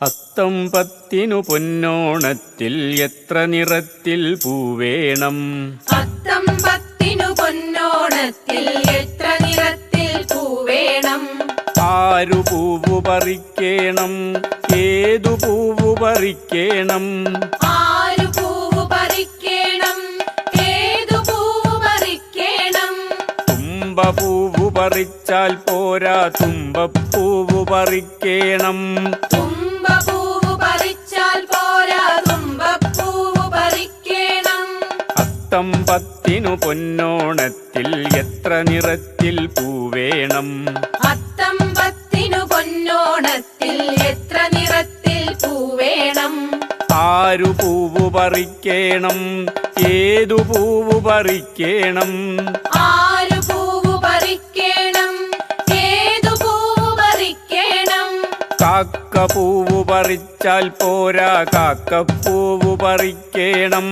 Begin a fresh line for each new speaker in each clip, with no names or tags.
അത്തം പത്തിനു പൊന്നോണത്തിൽ എത്ര നിറത്തിൽ പൂവേണം?
അത്തം പത്തിനു പൊന്നോണത്തിൽ എത്ര നിറത്തിൽ പൂവേണം?
ആരു പൂവു പറിക്കേണം? ഏതു പൂവു പറിക്കേണം?
ആരു പൂവു പറിക്കേണം? ഏതു പൂവു പറിക്കേണം?
തുമ്പപ്പൂവു പറിച്ചാൽ പോരാ, തുമ്പപ്പൂവു പറിക്കേണം.
തുമ്പപ്പൂവു പറിച്ചാൽ പോരാ, തുമ്പപ്പൂവു പറിക്കേണം.
അത്തം പത്തിനു പൊന്നോണത്തിൽ എത്ര നിറത്തിൽ പൂവേണം?
അത്തം പത്തിനു പൊന്നോണത്തിൽ എത്ര നിറത്തിൽ പൂവേണം?
ആരു പൂവു പറിക്കേണം? ഏതു പൂവു പറിക്കേണം?
ആരു പൂവു പറിക്കേണം? ഏതു പൂവു പറിക്കേണം?
കാക്കപ്പൂവു പറിച്ചാൽ പോരാ, കാക്കപ്പൂവു പറിക്കേണം.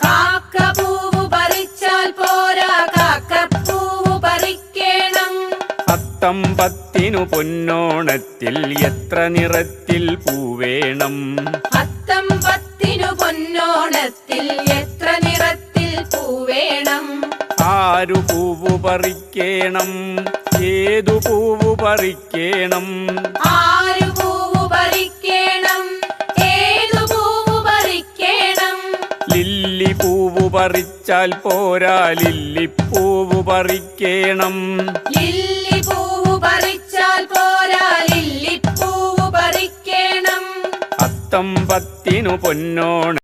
കാക്കപ്പൂവു പറിച്ചാൽ പോരാ, കാക്കപ്പൂവു പറിക്കേണം.
അത്തം പത്തിനു പൊന്നോണത്തിൽ എത്ര നിറത്തിൽ പൂവേണം?
അത്തം പത്തിനു പൊന്നോണത്തിൽ എത്ര നിറത്തിൽ പൂവേണം?
ആരു പൂവു പറിക്കേണം? ഏതു പൂവു പറിക്കേണം?
ആരു പൂവു പറിക്കേണം? ഏതു പൂവു പറിക്കേണം?
ലില്ലി പൂവു പറിച്ചാൽ പോരാ, ലില്ലിപ്പൂവു പറിക്കേണം.
ലില്ലി പൂവു പറിച്ചാൽ പോരാ, ലില്ലിപ്പൂവു പറിക്കേണം.
അത്തം പത്തിനു പൊന്നോണ